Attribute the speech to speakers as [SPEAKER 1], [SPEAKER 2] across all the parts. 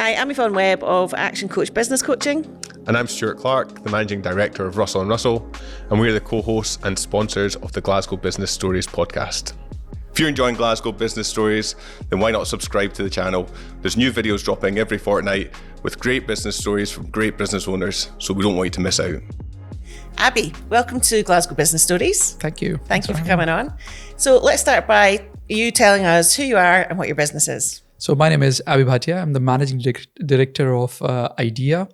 [SPEAKER 1] Hi, I'm Yvonne Webb of Action Coach Business Coaching.
[SPEAKER 2] And I'm Stuart Clark, the Managing Director of Russell & Russell, and we're the co-hosts and sponsors of the Glasgow Business Stories podcast. If you're enjoying Glasgow Business Stories, then why not subscribe to the channel? There's new videos dropping every fortnight with great business stories from great business owners, so we don't want you to miss out.
[SPEAKER 1] Abby, welcome to Glasgow Business Stories.
[SPEAKER 3] Thank you.
[SPEAKER 1] Thank you for coming on. So let's start by you telling us who you are and what your business is.
[SPEAKER 3] So my name is Abhishek Bhatia. I'm the Managing Director of IDEA.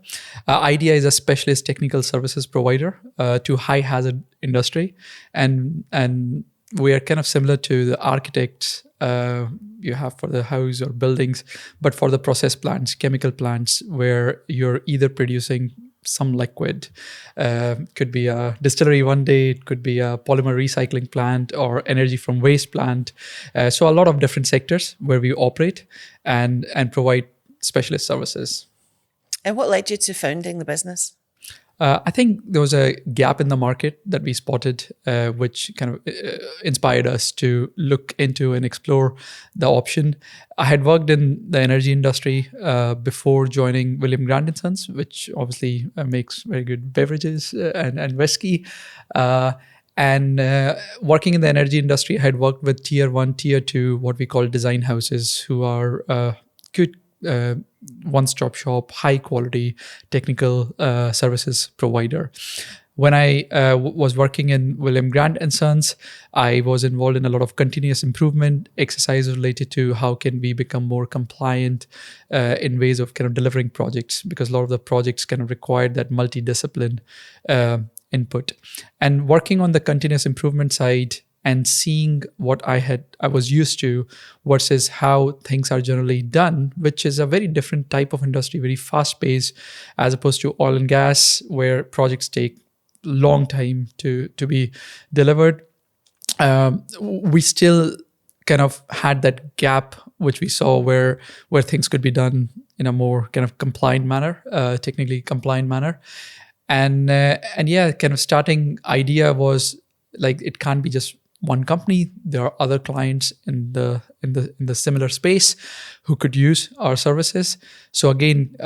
[SPEAKER 3] IDEA is a specialist technical services provider to high hazard industry. And we are kind of similar to the architects you have for the house or buildings, but for the process plants, chemical plants, where you're either producing some liquid, could be a distillery one day, it could be a polymer recycling plant or energy from waste plant. So a lot of different sectors where we operate and provide specialist services.
[SPEAKER 1] And what led you to founding the business?
[SPEAKER 3] I think there was a gap in the market that we spotted, which kind of inspired us to look into and explore the option. I had worked in the energy industry before joining William Grant & Sons, which obviously makes very good beverages and whiskey. And working in the energy industry, I had worked with tier 1, tier 2, what we call design houses, who are good one-stop shop, high quality technical services provider. When I was working in William Grant & Sons, I was involved in a lot of continuous improvement exercises related to how can we become more compliant in ways of kind of delivering projects, because a lot of the projects kind of required that multidiscipline input. And working on the continuous improvement side and seeing what I was used to versus how things are generally done, which is a very different type of industry, very fast paced, as opposed to oil and gas, where projects take long time to be delivered. We still kind of had that gap, which we saw where things could be done in a more kind of compliant manner, technically compliant manner. And yeah, kind of starting IDEA was like, it can't be just one company. There are other clients in the similar space who could use our services. So again,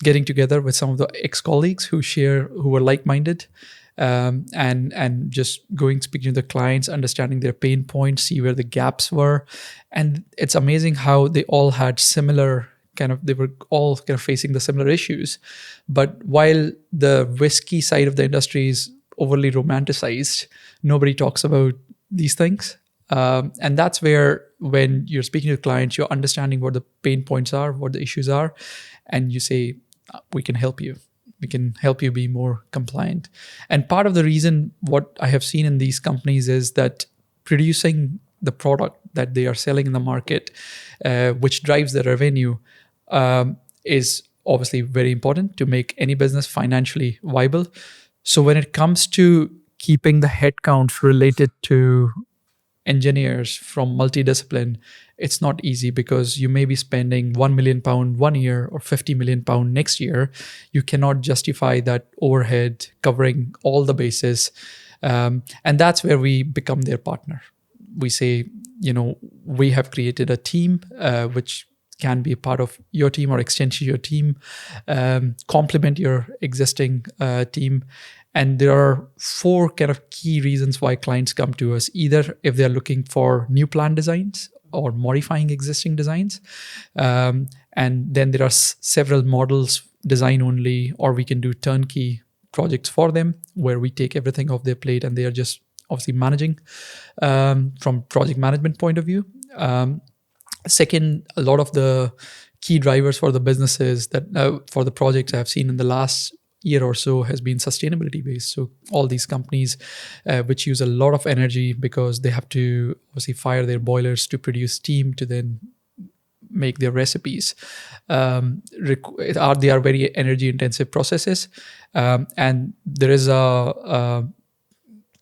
[SPEAKER 3] getting together with some of the ex-colleagues who were like-minded, and just speaking to the clients, understanding their pain points, see where the gaps were. And it's amazing how they all had they were all kind of facing the similar issues. But while the whiskey side of the industry is overly romanticized, nobody talks about these things. And that's where, when you're speaking to clients, you're understanding what the pain points are, what the issues are, and you say, we can help you. We can help you be more compliant. And part of the reason what I have seen in these companies is that producing the product that they are selling in the market, which drives the revenue, is obviously very important to make any business financially viable. So when it comes to keeping the headcount related to engineers from multidiscipline, it's not easy, because you may be spending £1 million 1 year or £50 million next year. You cannot justify that overhead covering all the bases. And that's where we become their partner. We say, we have created a team which can be a part of your team or extension your team, complement your existing team. And there are 4 kind of key reasons why clients come to us, either if they're looking for new plant designs or modifying existing designs. And then there are several models, design only, or we can do turnkey projects for them, where we take everything off their plate and they are just obviously managing from project management point of view. Second, a lot of the key drivers for the businesses that for the projects I've seen in the last year or so has been sustainability based. So all these companies which use a lot of energy, because they have to obviously fire their boilers to produce steam to then make their recipes. They are very energy intensive processes, and there is a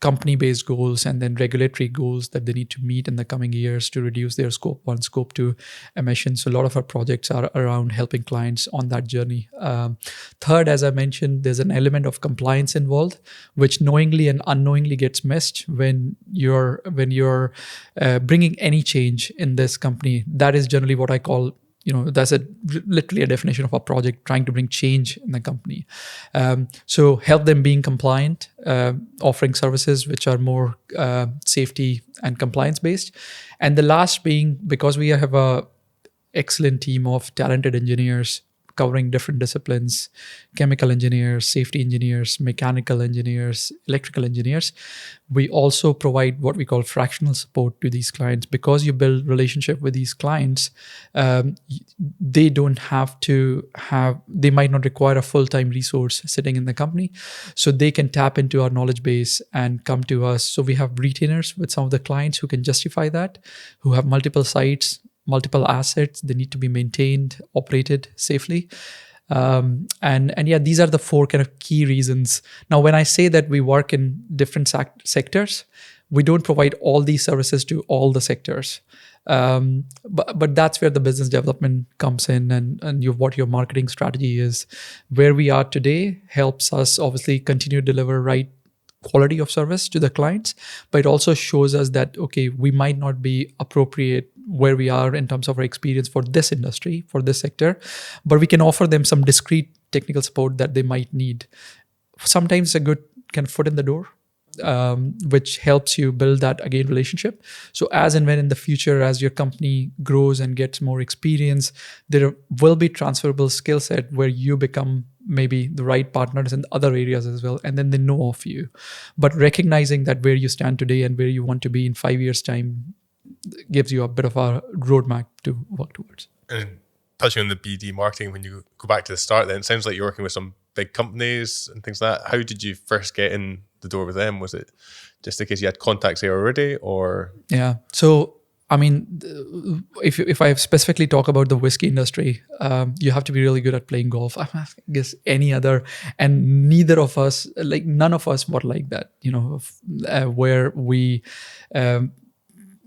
[SPEAKER 3] company-based goals and then regulatory goals that they need to meet in the coming years to reduce their scope 1, scope 2 emissions. So a lot of our projects are around helping clients on that journey. Third, as I mentioned, there's an element of compliance involved, which knowingly and unknowingly gets missed when you're bringing any change in this company. That is generally what I call That's literally a definition of a project, trying to bring change in the company. So help them being compliant, offering services which are more safety and compliance based. And the last being, because we have a excellent team of talented engineers covering different disciplines, chemical engineers, safety engineers, mechanical engineers, electrical engineers. We also provide what we call fractional support to these clients. Because you build relationship with these clients, they don't have to they might not require a full-time resource sitting in the company. So they can tap into our knowledge base and come to us. So we have retainers with some of the clients who can justify that, who have multiple sites, multiple assets. They need to be maintained, operated safely. And yeah, these are the 4 kind of key reasons. Now, when I say that we work in different sectors, we don't provide all these services to all the sectors. But that's where the business development comes in, and what your marketing strategy is. Where we are today helps us obviously continue to deliver right quality of service to the clients, but it also shows us that, okay, we might not be appropriate where we are in terms of our experience for this industry, for this sector, but we can offer them some discrete technical support that they might need. Sometimes a good kind of foot in the door, which helps you build that, again, relationship. So as and when in the future, as your company grows and gets more experience, there will be transferable skill set where you become maybe the right partners in other areas as well, and then they know of you. But recognizing that where you stand today and where you want to be in 5 years' time gives you a bit of a roadmap to work towards.
[SPEAKER 2] And touching on the BD marketing, when you go back to the start, then it sounds like you're working with some big companies and things like that. How did you first get in the door with them? Was it just in case you had contacts there already, or?
[SPEAKER 3] Yeah. So, I mean, if I specifically talk about the whiskey industry, you have to be really good at playing golf. I guess any other, and neither of us, like none of us were like that, where we,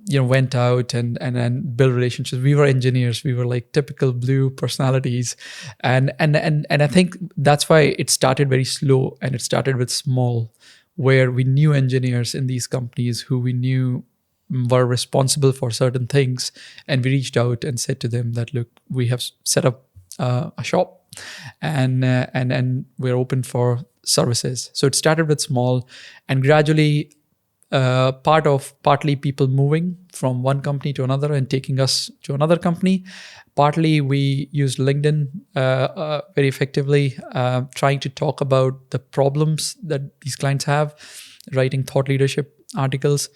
[SPEAKER 3] went out and built relationships. We were engineers. We were like typical blue personalities. And I think that's why it started very slow, and it started with small, where we knew engineers in these companies who we knew were responsible for certain things, and we reached out and said to them that, look, we have set up a shop, and we're open for services. So it started with small, and gradually partly people moving from one company to another and taking us to another company. Partly we used LinkedIn very effectively, trying to talk about the problems that these clients have, writing thought leadership articles.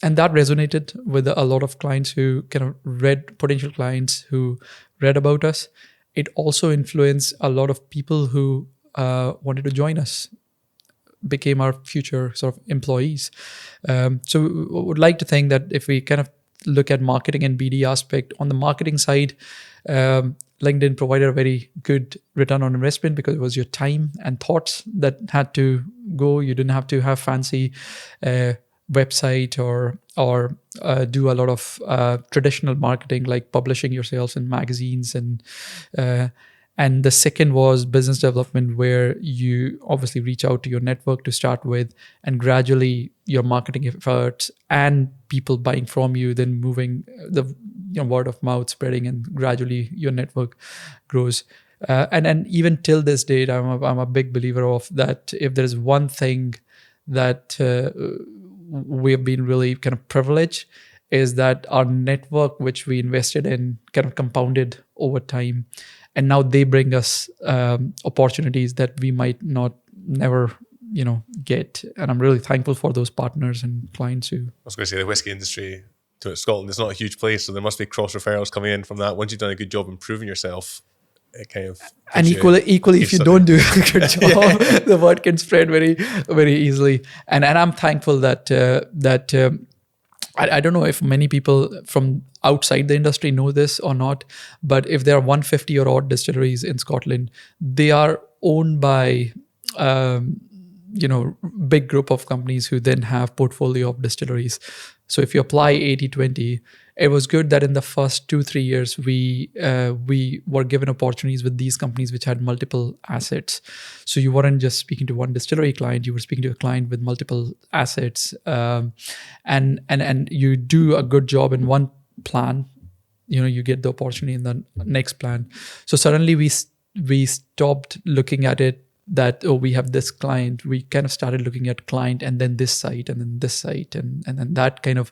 [SPEAKER 3] And that resonated with a lot of clients who kind of potential clients who read about us. It also influenced a lot of people who wanted to join us, became our future sort of employees. So we would like to think that if we kind of look at marketing and BD aspect, on the marketing side, LinkedIn provided a very good return on investment because it was your time and thoughts that had to go. You didn't have to have fancy website or do a lot of traditional marketing like publishing yourselves in magazines. And the second was business development, where you obviously reach out to your network to start with, and gradually your marketing efforts and people buying from you, then moving the word of mouth spreading, and gradually your network grows. And even till this date, I'm a big believer of that. If there's one thing that we've been really kind of privileged, is that our network, which we invested in, kind of compounded over time. And now they bring us opportunities that we might never get. And I'm really thankful for those partners and clients who...
[SPEAKER 2] I was going to say, the whiskey industry to Scotland is not a huge place, so there must be cross referrals coming in from that. Once you've done a good job improving yourself, it kind of...
[SPEAKER 3] And equally, if you don't do a good job, the word can spread very, very easily. And I'm thankful that I don't know if many people from outside the industry know this or not, but if there are 150 or odd distilleries in Scotland, they are owned by big group of companies who then have portfolio of distilleries. So if you apply 80-20, it was good that in the first 2-3 years we were given opportunities with these companies which had multiple assets. So you weren't just speaking to one distillery client; you were speaking to a client with multiple assets, and you do a good job in one plan, you get the opportunity in the next plan. So suddenly we stopped looking at it that, oh, we have this client. We kind of started looking at client and then this site and then this site, and then that kind of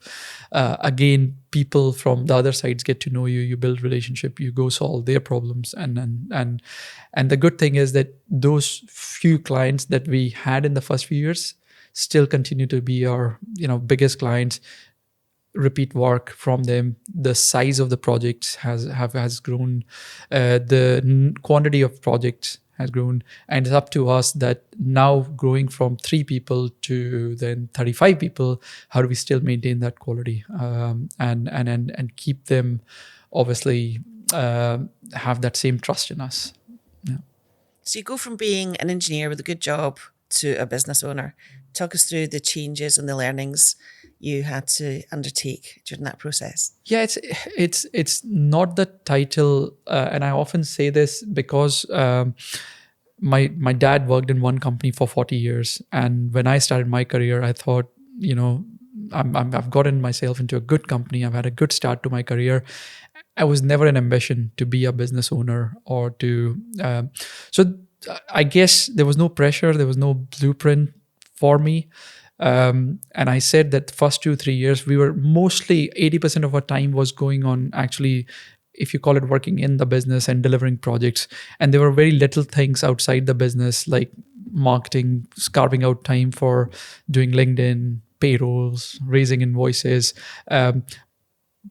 [SPEAKER 3] again, people from the other sides get to know you. You build relationship. You go solve their problems, and the good thing is that those few clients that we had in the first few years still continue to be our biggest clients. Repeat work from them. The size of the projects has grown. The quantity of projects has grown, and it's up to us that now, growing from 3 people to then 35 people, how do we still maintain that quality and keep them obviously have that same trust in us. Yeah.
[SPEAKER 1] So you go from being an engineer with a good job to a business owner. Talk us through the changes and the learnings you had to undertake during that process.
[SPEAKER 3] Yeah, it's not the title, and I often say this because my dad worked in one company for 40 years, and when I started my career, I thought, I've gotten myself into a good company. I've had a good start to my career. I was never an ambition to be a business owner or to. So I guess there was no pressure. There was no blueprint for me. And I said that the first 2-3 years, we were mostly 80% of our time was going on actually, if you call it, working in the business and delivering projects. And there were very little things outside the business, like marketing, carving out time for doing LinkedIn, payrolls, raising invoices.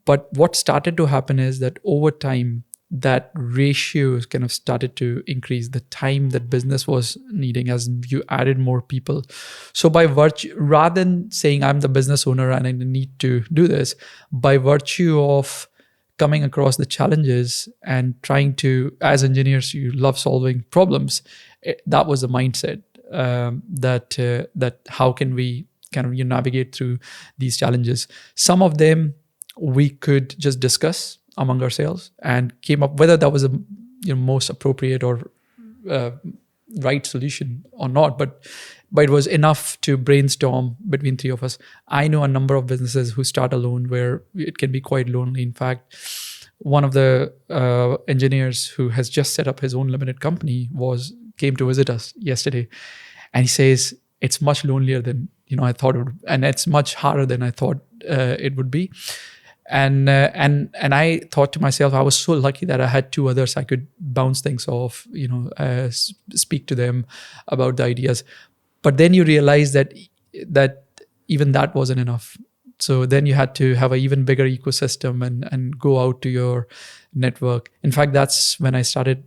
[SPEAKER 3] But what started to happen is that over time, that ratio kind of started to increase, the time that business was needing as you added more people. So by virtue, rather than saying I'm the business owner and I need to do this, by virtue of coming across the challenges and trying to, as engineers, you love solving problems. That was the mindset that how can we kind of navigate through these challenges. Some of them we could just discuss among ourselves and came up whether that was a most appropriate or right solution or not, but it was enough to brainstorm between 3 of us. I know a number of businesses who start alone where it can be quite lonely. In fact, one of the engineers who has just set up his own limited company came to visit us yesterday, and he says it's much lonelier than I thought it would, and it's much harder than I thought it would be. And I thought to myself, I was so lucky that I had 2 others I could bounce things off, speak to them about the ideas. But then you realize that even that wasn't enough. So then you had to have an even bigger ecosystem and go out to your network. In fact, that's when I started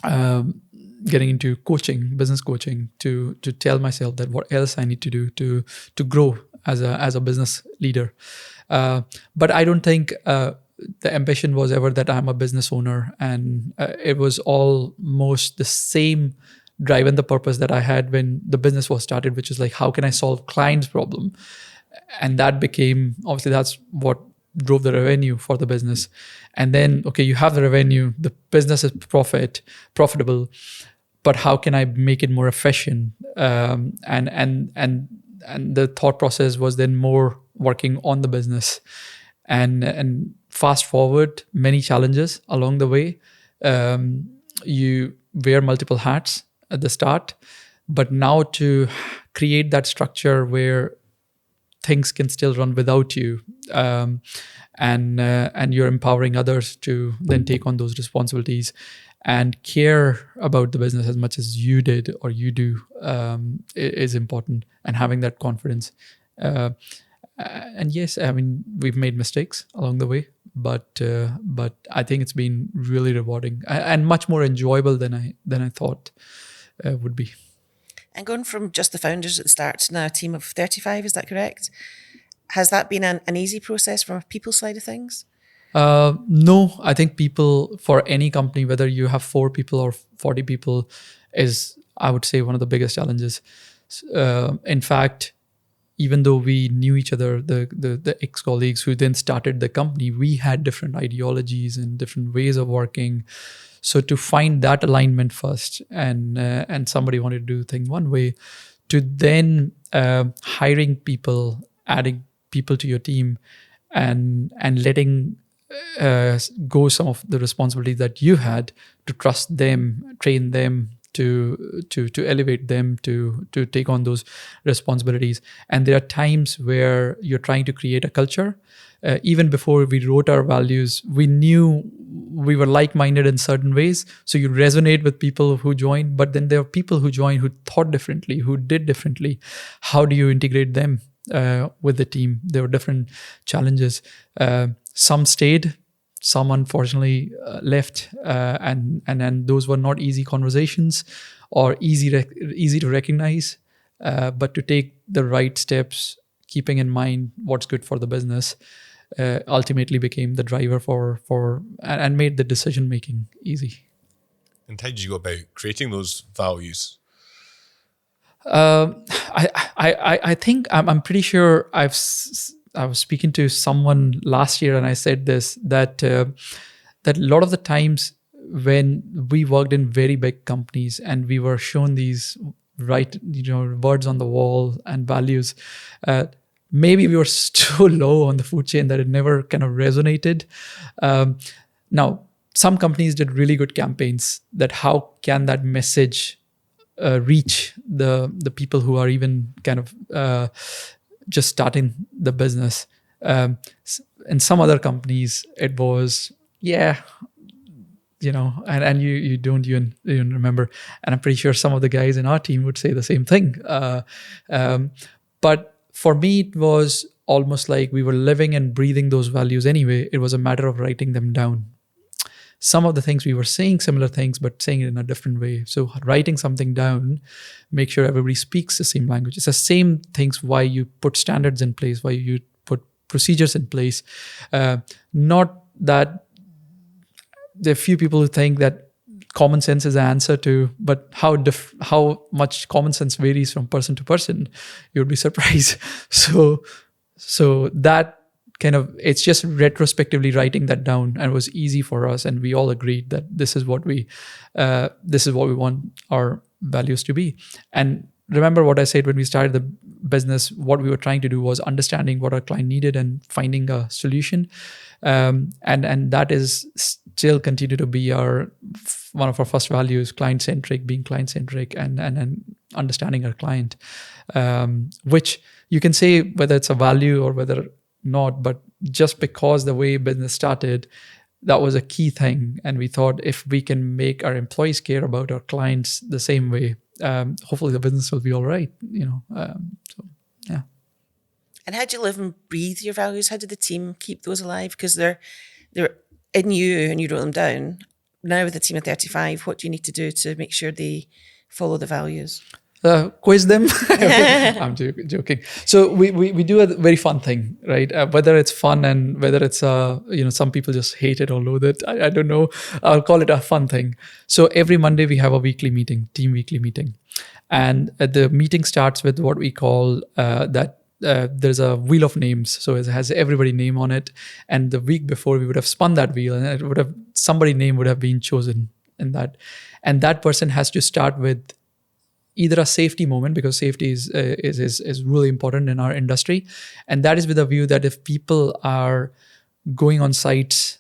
[SPEAKER 3] getting into coaching, business coaching, to tell myself that what else I need to do to grow as a business leader. But I don't think the ambition was ever that I'm a business owner, and it was almost the same drive and the purpose that I had when the business was started, which is like, how can I solve clients' problem? And that became, obviously, that's what drove the revenue for the business. And then, okay, you have the revenue, the business is profitable, but how can I make it more efficient? And the thought process was then more working on the business, and fast forward many challenges along the way. You wear multiple hats at the start, but now to create that structure where things can still run without you, and you're empowering others to then take on those responsibilities and care about the business as much as you did or you do, is important, and having that confidence. And yes, I mean, we've made mistakes along the way, but I think it's been really rewarding and much more enjoyable than I thought would be.
[SPEAKER 1] And going from just the founders at the start to now a team of 35, is that correct? Has that been an easy process from a people side of things?
[SPEAKER 3] No, I think people, for any company, whether you have 4 people or 40 people, is, I would say, one of the biggest challenges. In fact, even though we knew each other, the ex-colleagues who then started the company, we had different ideologies and different ways of working. So to find that alignment first, and somebody wanted to do things one way, to then hiring people, adding people to your team, and letting go some of the responsibility that you had to trust them, train them, to elevate them to take on those responsibilities. And there are times where you're trying to create a culture. Even before we wrote our values, we knew we were like-minded in certain ways. So you resonate with people who join, but then there are people who join who thought differently, who did differently. How do you integrate them with the team? There were different challenges. Some stayed, some unfortunately left, and those were not easy conversations or easy to recognize, but to take the right steps, keeping in mind what's good for the business, ultimately became the driver for and made the decision making easy.
[SPEAKER 2] And how did you go about creating those values?
[SPEAKER 3] I think I'm pretty sure I was speaking to someone last year, and I said this, that a lot of the times when we worked in very big companies and we were shown these words on the wall and values, maybe we were so low on the food chain that it never kind of resonated. Now, some companies did really good campaigns that how can that message reach the people who are even kind of just starting the business. In some other companies, it was, and you don't even remember. And I'm pretty sure some of the guys in our team would say the same thing. But for me, it was almost like we were living and breathing those values anyway. It was a matter of writing them down. Some of the things we were saying similar things, but saying it in a different way. So writing something down, make sure everybody speaks the same language. It's the same things why you put standards in place, why you put procedures in place. Not that there are few people who think that common sense is the answer to, but how much common sense varies from person to person, you would be surprised. So that kind of, it's just retrospectively writing that down, and it was easy for us, and we all agreed that this is what we want our values to be. And remember what I said when we started the business, what we were trying to do was understanding what our client needed and finding a solution. And that is still continue to be one of our first values, being client-centric and understanding our client, which you can say whether it's a value or whether not, but just because the way business started, that was a key thing. And we thought if we can make our employees care about our clients the same way, hopefully the business will be all right, yeah.
[SPEAKER 1] And how do you live and breathe your values? How did the team keep those alive? Because they're in you and you wrote them down. Now with a team of 35, what do you need to do to make sure they follow the values?
[SPEAKER 3] Quiz them. I'm joking. So we do a very fun thing, right? Whether it's fun and whether it's some people just hate it or loathe it. I don't know. I'll call it a fun thing. So every Monday we have a team weekly meeting, and the meeting starts with what we call there's a wheel of names. So it has everybody's name on it, and the week before we would have spun that wheel, and somebody's name would have been chosen in that, and that person has to start with either a safety moment, because safety is really important in our industry. And that is with a view that if people are going on sites,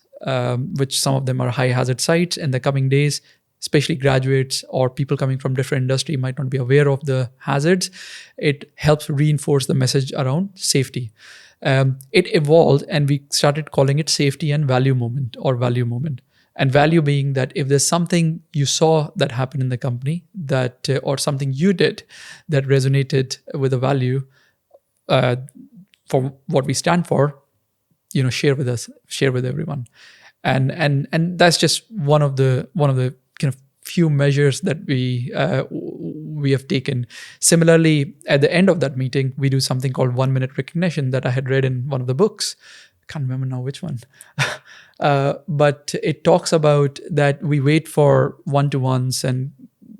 [SPEAKER 3] which some of them are high hazard sites in the coming days, especially graduates or people coming from different industry might not be aware of the hazards, it helps reinforce the message around safety. It evolved and we started calling it safety and value moment or value moment. And value being that if there's something you saw that happened in the company that, or something you did that resonated with a value for what we stand for, share with us, share with everyone. And that's just one of the kind of few measures that we have taken. Similarly, at the end of that meeting, we do something called 1 minute recognition that I had read in one of the books. Can't remember now which one. But it talks about that we wait for one-to-ones and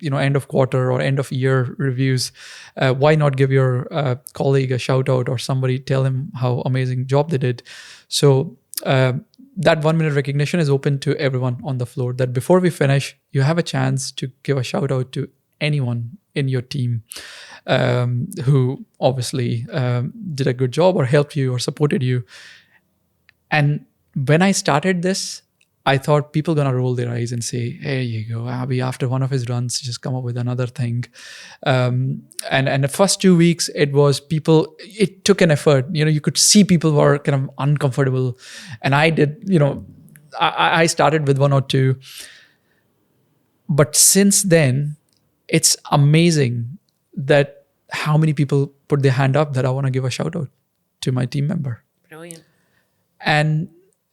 [SPEAKER 3] end of quarter or end of year reviews. Why not give your colleague a shout out or somebody tell him how amazing job they did? So that 1 minute recognition is open to everyone on the floor, that before we finish, you have a chance to give a shout out to anyone in your team who obviously did a good job or helped you or supported you. And when I started this, I thought people gonna roll their eyes and say, "Here you go, Abby." After one of his runs, just come up with another thing. And the first 2 weeks, it was people. It took an effort. You could see people were kind of uncomfortable, and I did. I started with one or two, but since then, it's amazing that how many people put their hand up that I want to give a shout out to my team member.
[SPEAKER 1] Brilliant.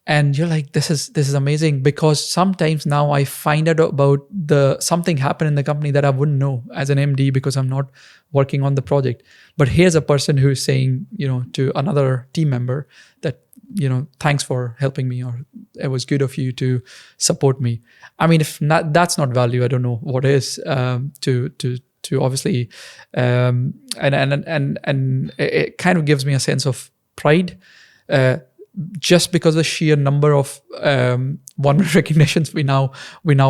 [SPEAKER 3] And you're like, this is amazing, because sometimes now I find out about something happened in the company that I wouldn't know as an MD because I'm not working on the project. But here's a person who's saying, to another team member that, thanks for helping me, or it was good of you to support me. I mean, if not, that's not value, I don't know what is, to obviously, and it kind of gives me a sense of pride, just because the sheer number of 1 minute recognitions we now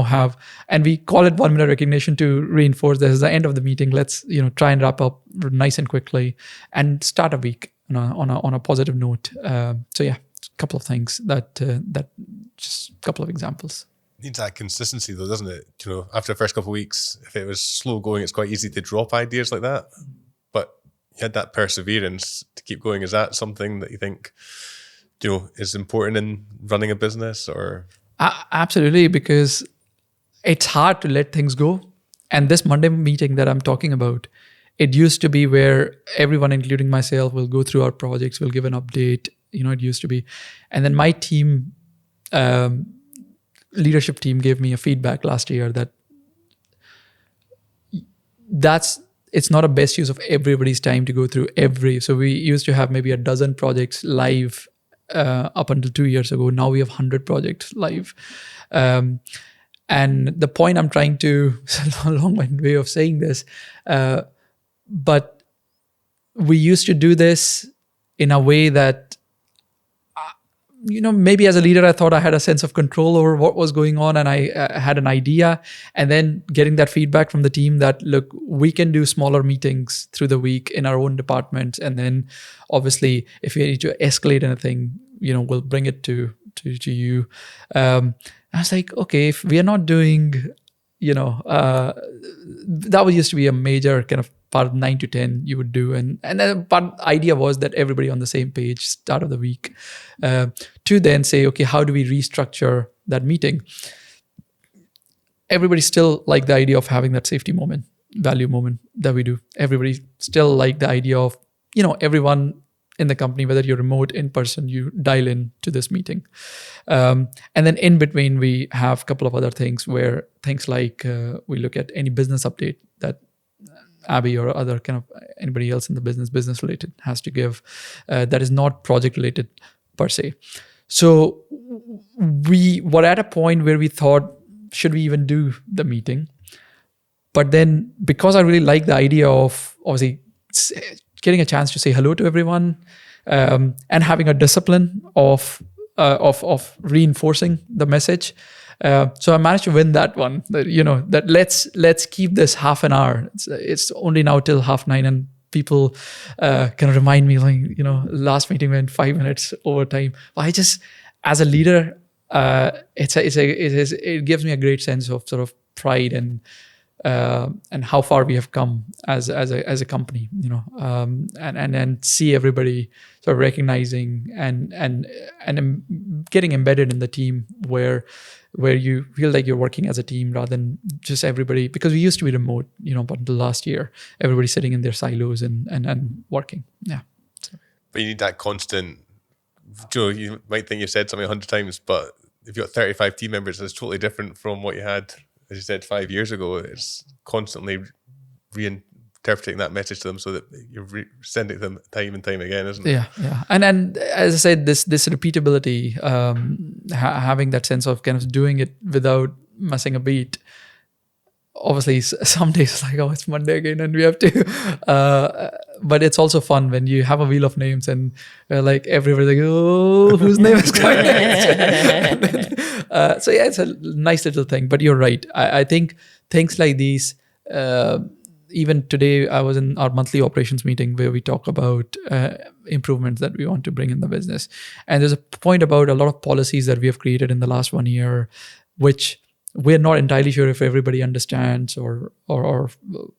[SPEAKER 3] have, and we call it 1 minute recognition to reinforce this is the end of the meeting. Let's try and wrap up nice and quickly and start a week on a positive note. So yeah, a couple of things that just a couple of examples.
[SPEAKER 2] Needs that consistency though, doesn't it? After the first couple of weeks, if it was slow going, it's quite easy to drop ideas like that. But you had that perseverance to keep going. Is that something that you think is important in running a business? Or
[SPEAKER 3] absolutely, because it's hard to let things go. And this Monday meeting that I'm talking about, it used to be where everyone, including myself, will go through our projects, will give an update. It used to be, and then my team, leadership team, gave me a feedback last year that it's not a best use of everybody's time to go through so we used to have maybe a dozen projects live up until 2 years ago. Now we have 100 projects live. And the point I'm trying to, it's a long way of saying this, but we used to do this in a way that, maybe as a leader, I thought I had a sense of control over what was going on, and I had an idea, and then getting that feedback from the team that, look, we can do smaller meetings through the week in our own departments, and then obviously if we need to escalate anything, we'll bring it to you. I was like, okay, if we are not doing, that used to be a major kind of part of 9 to 10 you would do, and then part idea was that everybody on the same page start of the week, to then say, okay, how do we restructure that meeting? Everybody still like the idea of having that safety moment, value moment that we do. Everybody still like the idea of everyone in the company, whether you're remote, in person, you dial in to this meeting. And then in between, we have a couple of other things where things like we look at any business update that Abby or other kind of anybody else in the business related has to give, that is not project related per se. So we were at a point where we thought, should we even do the meeting? But then, because I really like the idea of obviously getting a chance to say hello to everyone, and having a discipline of reinforcing the message, so I managed to win that one. That let's keep this half an hour. It's only now till 9:30, and people kind of remind me, like, last meeting went 5 minutes over time. I just, as a leader, it gives me a great sense of sort of pride and how far we have come as a company, and see everybody sort of recognizing and getting embedded in the team where you feel like you're working as a team rather than just everybody, because we used to be remote, but until last year, everybody sitting in their silos and working. Yeah. So.
[SPEAKER 2] But you need that constant, you might think you've said something 100 times, but if you've got 35 team members, it's totally different from what you had, as you said, 5 years ago. It's constantly reinterpreting that message to them so that you're sending it to them time and time again, isn't it?
[SPEAKER 3] Yeah. And as I said, this repeatability, having that sense of kind of doing it without missing a beat. Obviously, some days it's like, oh, it's Monday again, and we have to. But it's also fun when you have a wheel of names and like everybody's like, oh, whose name is coming next? So yeah, it's a nice little thing. But you're right. I think things like these, even today, I was in our monthly operations meeting where we talk about improvements that we want to bring in the business. And there's a point about a lot of policies that we have created in the last 1 year, which we're not entirely sure if everybody understands or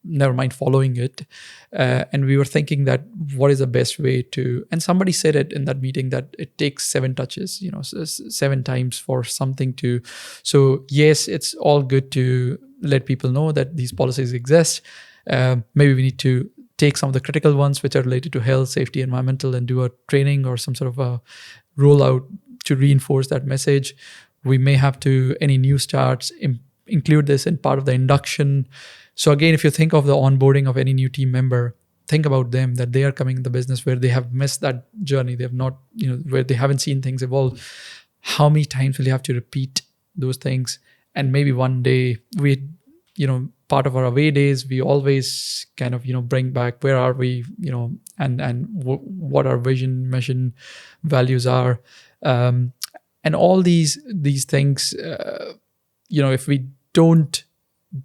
[SPEAKER 3] never mind following it. And we were thinking that what is the best way to, and somebody said it in that meeting that it takes 7 touches, 7 times for something to, so yes, it's all good to let people know that these policies exist. Maybe we need to take some of the critical ones which are related to health, safety, environmental, and do a training or some sort of a rollout to reinforce that message. We may have to, any new starts, include this in part of the induction. So again, if you think of the onboarding of any new team member, think about them, that they are coming in the business where they have missed that journey. They have not, where they haven't seen things evolve. How many times will you have to repeat those things? And maybe one day part of our away days, we always kind of, bring back where are we, and what our vision, mission, values are. And all these things, if we don't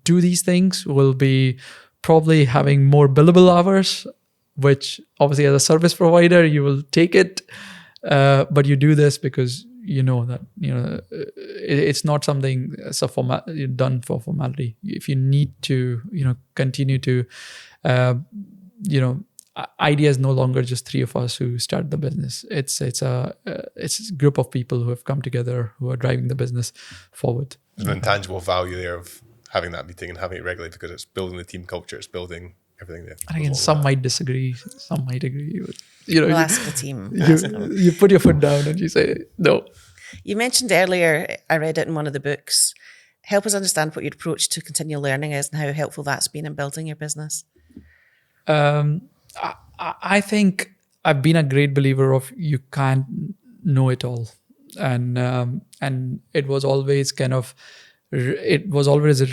[SPEAKER 3] do these things, we'll be probably having more billable hours, which obviously as a service provider, you will take it. But you do this because it's not something done for formality. If you need to, continue to, idea is no longer just 3 of us who start the business. It's a group of people who have come together who are driving the business forward.
[SPEAKER 2] There's an intangible value there of having that meeting and having it regularly because it's building the team culture, it's building everything there.
[SPEAKER 3] And again, some might disagree, some might agree. But,
[SPEAKER 1] we'll ask the team.
[SPEAKER 3] You put your foot down and you say no.
[SPEAKER 1] You mentioned earlier, I read it in one of the books. Help us understand what your approach to continual learning is and how helpful that's been in building your business.
[SPEAKER 3] I think I've been a great believer of you can't know it all, and it was always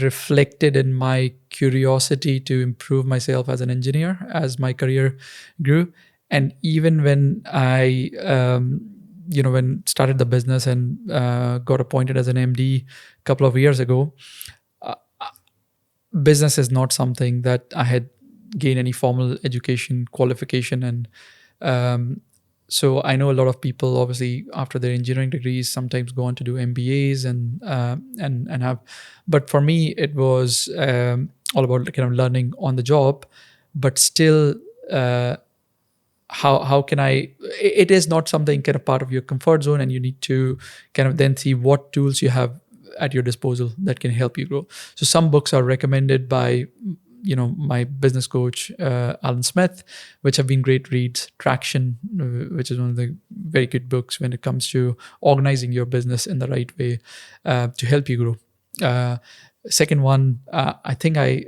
[SPEAKER 3] reflected in my curiosity to improve myself as an engineer as my career grew. And even when I started the business and got appointed as an MD a couple of years ago, business is not something that I had gained any formal education qualification. And so I know a lot of people, obviously, after their engineering degrees, sometimes go on to do MBAs and have. But for me, it was all about kind of learning on the job, but still. How can I, it is not something kind of part of your comfort zone, and you need to kind of then see what tools you have at your disposal that can help you grow. So some books are recommended by, my business coach, Alan Smith, which have been great reads. Traction, which is one of the very good books when it comes to organizing your business in the right way to help you grow. Second one, I think I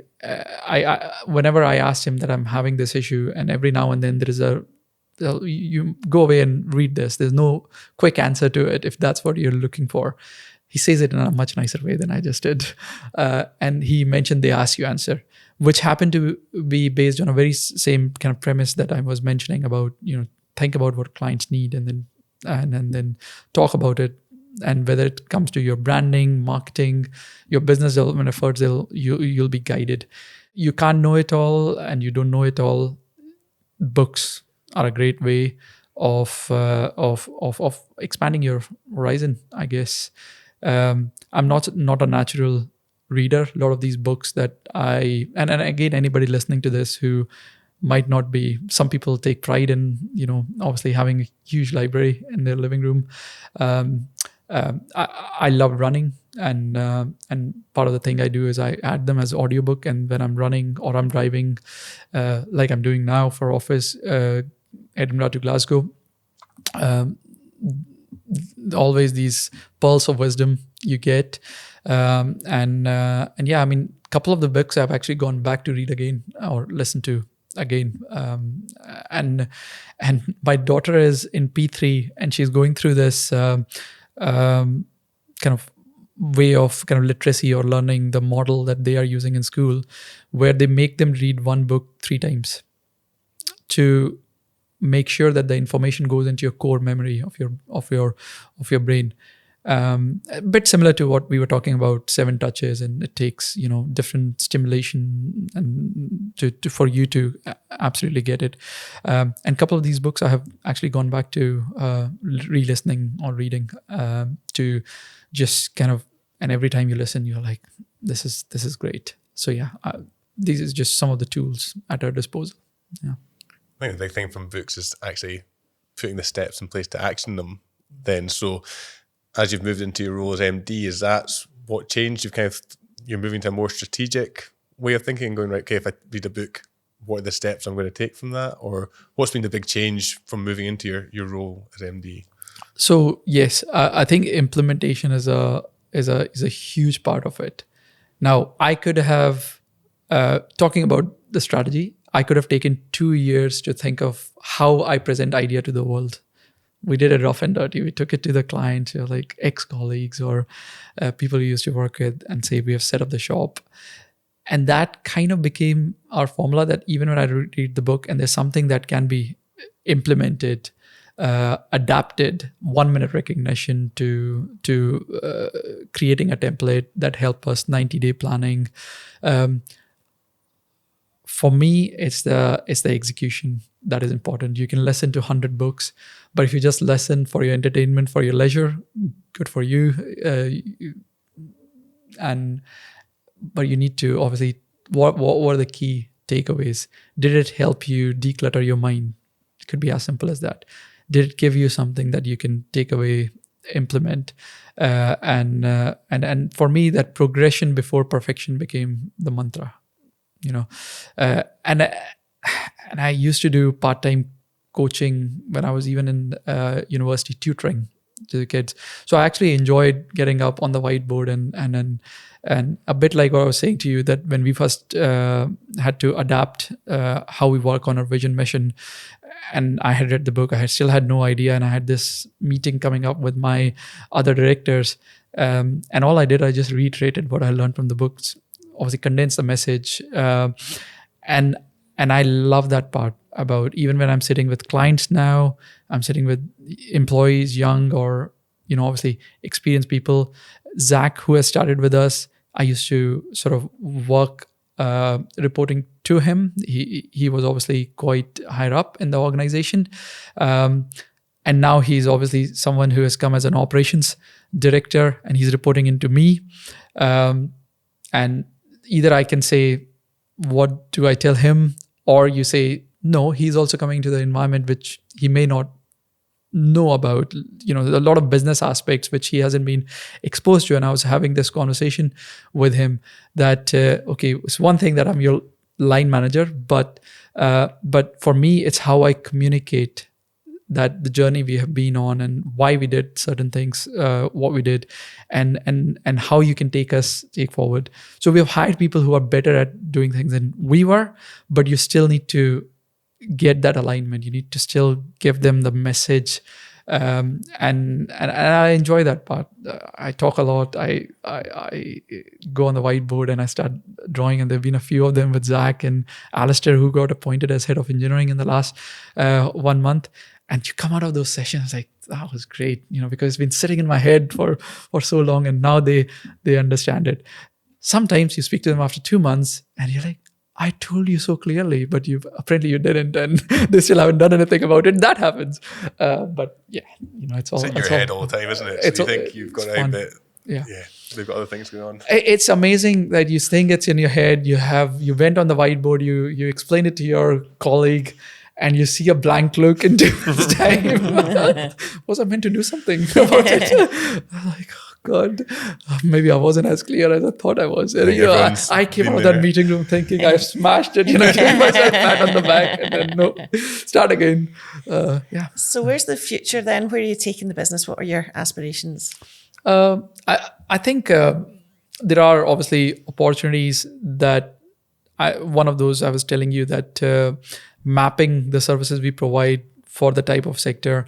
[SPEAKER 3] whenever I asked him that I'm having this issue, and every now and then there is you go away and read this. There's no quick answer to it if that's what you're looking for. He says it in a much nicer way than I just did. And he mentioned the ask you answer, which happened to be based on a very same kind of premise that I was mentioning about, think about what clients need and then talk about it. And whether it comes to your branding, marketing, your business development efforts, you'll be guided. You can't know it all, and you don't know it all. Books are a great way of expanding your horizon, I guess. I'm not a natural reader. A lot of these books that and again, anybody listening to this who might not be, some people take pride in, obviously having a huge library in their living room. I love running, and part of the thing I do is I add them as audiobook, and when I'm running or I'm driving, like I'm doing now for office, Edinburgh to Glasgow, always these pearls of wisdom you get, and yeah, I mean, a couple of the books I've actually gone back to read again or listen to again, and my daughter is in P3 and she's going through this kind of way of kind of literacy or learning, the model that they are using in school, where they make them read one book 3 times to make sure that the information goes into your core memory of your brain. A bit similar to what we were talking about, 7 touches, and it takes different stimulation and to for you to absolutely get it. And a couple of these books I have actually gone back to re-listening or reading to just kind of, and every time you listen, you're like, this is great. So yeah, these is just some of the tools at our disposal. Yeah,
[SPEAKER 2] I think the big thing from books is actually putting the steps in place to action them. Then, so as you've moved into your role as MD, is that what changed? You're moving to a more strategic way of thinking and going, right, okay, if I read a book, what are the steps I'm going to take from that? Or what's been the big change from moving into your role as MD?
[SPEAKER 3] So yes, I think implementation is a huge part of it. Now, I could have, talking about the strategy, I could have taken 2 years to think of how I present idea to the world. We did it rough and dirty. We took it to the client, like ex-colleagues or people we used to work with, and say, we have set up the shop. And that kind of became our formula, that even when I read the book and there's something that can be implemented, adapted, 1-minute recognition to creating a template that help us 90-day planning. For me, it's the execution that is important. You can listen to 100 books, but if you just listen for your entertainment, for your leisure, good for you. But you need to obviously, what were the key takeaways? Did it help you declutter your mind? It could be as simple as that. Did it give you something that you can take away, implement? And for me, that progression before perfection became the mantra. And I used to do part-time coaching when I was even in university, tutoring to the kids. So I actually enjoyed getting up on the whiteboard and a bit like what I was saying to you, that when we first had to adapt how we work on our vision mission, and I had read the book, I had still had no idea, and I had this meeting coming up with my other directors, and all I did, I just reiterated what I learned from the books, obviously condensed the message, and I love that part about, even when I'm sitting with clients now, I'm sitting with employees, young or obviously experienced people. Zach, who has started with us, I used to sort of work reporting to him. He was obviously quite higher up in the organization, and now he's obviously someone who has come as an operations director, and he's reporting into me. And either I can say, what do I tell him? Or you say, no, he's also coming to the environment which he may not know about, a lot of business aspects which he hasn't been exposed to. And I was having this conversation with him that, okay, it's one thing that I'm your line manager, but for me, it's how I communicate that the journey we have been on and why we did certain things, what we did, and how you can take forward. So we have hired people who are better at doing things than we were, but you still need to get that alignment. You need to still give them the message, and I enjoy that part. I talk a lot. I go on the whiteboard and I start drawing, and there've been a few of them with Zach and Alistair, who got appointed as head of engineering in the last 1 month. And you come out of those sessions like, that was great, because it's been sitting in my head for so long, and now they understand it. Sometimes you speak to them after 2 months and you're like, I told you so clearly, but apparently you didn't, and they still haven't done anything about it. That happens. But yeah, it's all...
[SPEAKER 2] It's in your head all the time, isn't it? So you think you've got out, but yeah, they've got other things going on.
[SPEAKER 3] It's amazing that you think it's in your head. You went on the whiteboard, you explained it to your colleague, and you see a blank look in 2 months' time. Was I meant to do something about it? I'm like, oh God, maybe I wasn't as clear as I thought I was. I came out of that meeting room thinking I've smashed it. Giving myself a pat on the back, and then no, start again. Yeah.
[SPEAKER 1] So where's the future then? Where are you taking the business? What are your aspirations?
[SPEAKER 3] I think there are obviously opportunities that one of those I was telling you that mapping the services we provide for the type of sector,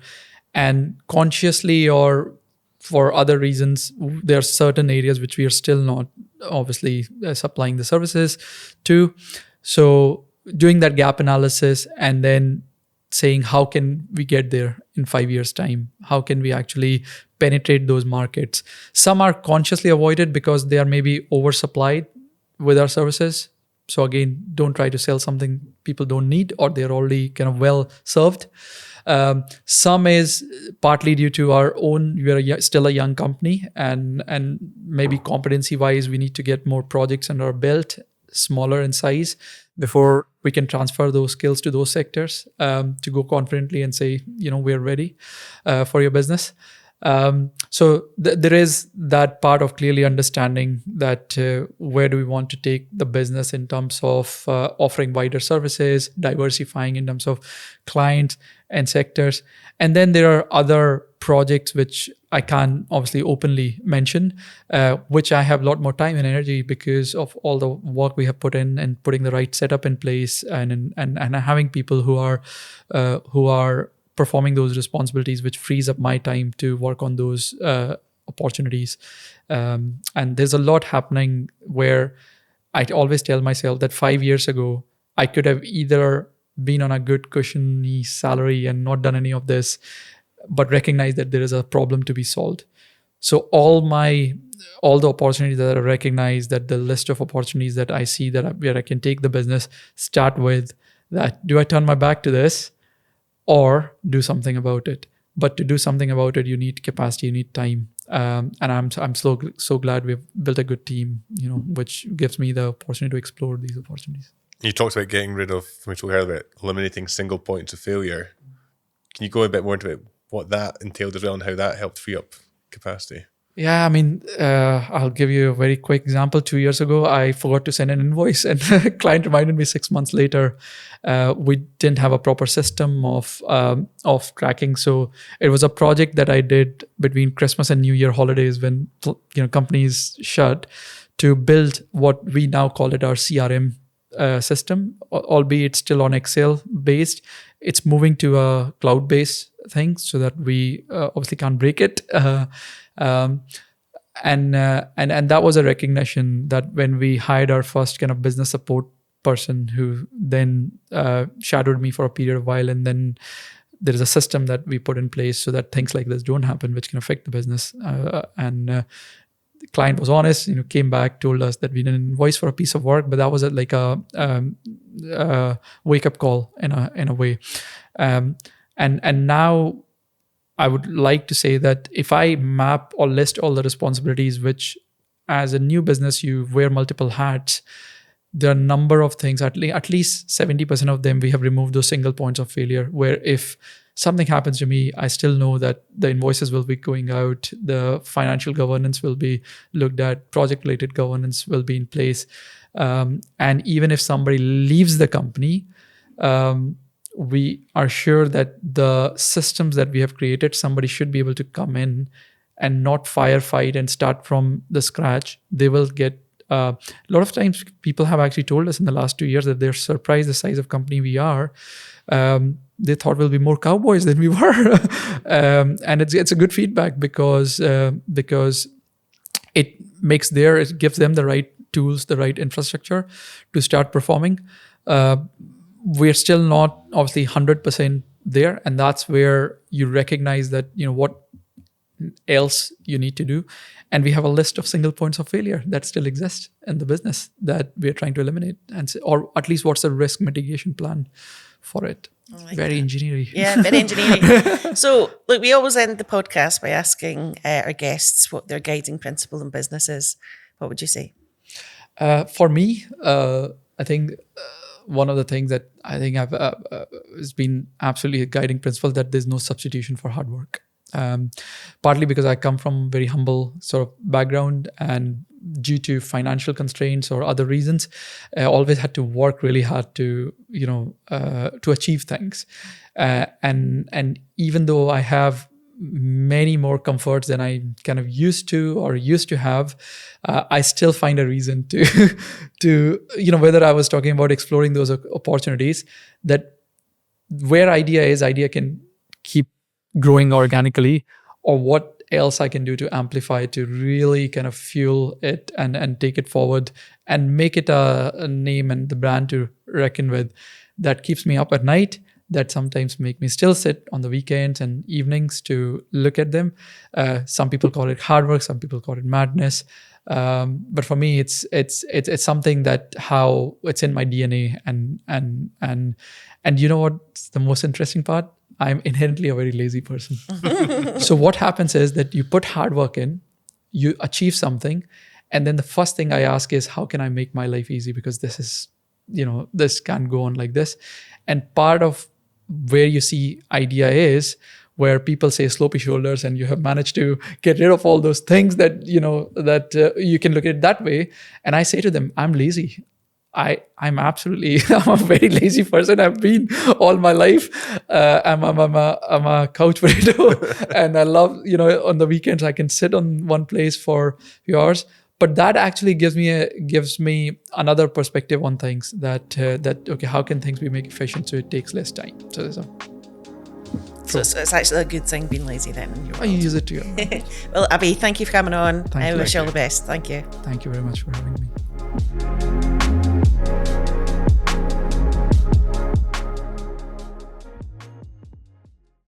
[SPEAKER 3] and consciously or for other reasons, there are certain areas which we are still not obviously supplying the services to. So doing that gap analysis and then saying, how can we get there in 5 years' time? How can we actually penetrate those markets? Some are consciously avoided because they are maybe oversupplied with our services. So again, don't try to sell something people don't need or they're already kind of well served. Some is partly due to our own, we're still a young company and maybe competency wise, we need to get more projects under our belt, smaller in size, before we can transfer those skills to those sectors, to go confidently and say, we're ready for your business. So there is that part of clearly understanding that where do we want to take the business in terms of offering wider services, diversifying in terms of clients and sectors. And then there are other projects which I can't obviously openly mention, which I have a lot more time and energy because of all the work we have put in and putting the right setup in place and having people who are performing those responsibilities, which frees up my time to work on those opportunities. And there's a lot happening where I always tell myself that 5 years ago, I could have either been on a good cushiony salary and not done any of this, but recognize that there is a problem to be solved. So all the opportunities that I recognize, that the list of opportunities that I see where I can take the business, start with that. Do I turn my back to this or do something about it? But to do something about it, you need capacity, you need time. And I'm so glad we've built a good team, which gives me the opportunity to explore these opportunities.
[SPEAKER 2] You talked about getting rid of, we talked earlier about eliminating single points of failure. Can you go a bit more into it, what that entailed as well and how that helped free up capacity?
[SPEAKER 3] Yeah, I mean, I'll give you a very quick example. 2 years ago, I forgot to send an invoice and a client reminded me 6 months later. We didn't have a proper system of tracking. So it was a project that I did between Christmas and New Year holidays when companies shut, to build what we now call it our CRM system, albeit still on Excel based. It's moving to a cloud-based thing so that we obviously can't break it. And that was a recognition that when we hired our first kind of business support person who then shadowed me for a period of while, and then there is a system that we put in place so that things like this don't happen, which can affect the business. The client was honest, came back, told us that we didn't invoice for a piece of work, but that was like a wake-up call in a way. And now I would like to say that if I map or list all the responsibilities, which as a new business, you wear multiple hats, there are a number of things, at least 70% of them, we have removed those single points of failure, where if something happens to me, I still know that the invoices will be going out, the financial governance will be looked at, project-related governance will be in place. And even if somebody leaves the company, we are sure that the systems that we have created, somebody should be able to come in and not firefight and start from the scratch. They will get a lot of times people have actually told us in the last 2 years that they're surprised the size of company we are. They thought we'll be more cowboys than we were. And it's a good feedback because it gives them the right tools, the right infrastructure to start performing. We're still not obviously 100% there. And that's where you recognize that, what else you need to do. And we have a list of single points of failure that still exist in the business that we're trying to eliminate, or at least what's the risk mitigation plan for it. Very engineering.
[SPEAKER 1] Yeah, very engineering. So, look, we always end the podcast by asking our guests what their guiding principle in business is. What would you say?
[SPEAKER 3] For me, I think one of the things that I think has been absolutely a guiding principle, that there's no substitution for hard work. Partly because I come from very humble sort of background, and due to financial constraints or other reasons, I always had to work really hard to achieve things. And even though I have many more comforts than I kind of used to have, I still find a reason to whether I was talking about exploring those opportunities, that where idea can keep growing organically, or what else I can do to amplify, to really kind of fuel it and take it forward and make it a name and the brand to reckon with. That keeps me up at night. that sometimes make me still sit on the weekends and evenings to look at them. Some people call it hard work, some people call it madness. But for me, it's something that how it's in my DNA, and you know what's the most interesting part? I'm inherently a very lazy person. So what happens is that you put hard work in, you achieve something, and then the first thing I ask is, how can I make my life easy? Because this is, this can't go on like this. And part of where you see idea is where people say slopey shoulders, and you have managed to get rid of all those things that, you can look at it that way. And I say to them, I'm lazy. I'm a very lazy person. I've been all my life. I'm a couch potato, and I love, on the weekends I can sit on one place for a few hours. But that actually gives me another perspective on things that okay, how can things be made efficient so it takes less time?
[SPEAKER 1] So it's actually a good thing being lazy then.
[SPEAKER 3] I use it too.
[SPEAKER 1] Well, Abhi, thank you for coming on.
[SPEAKER 3] Thank
[SPEAKER 1] I
[SPEAKER 3] you.
[SPEAKER 1] wish you all the best. Thank you.
[SPEAKER 3] Thank you very much for having me.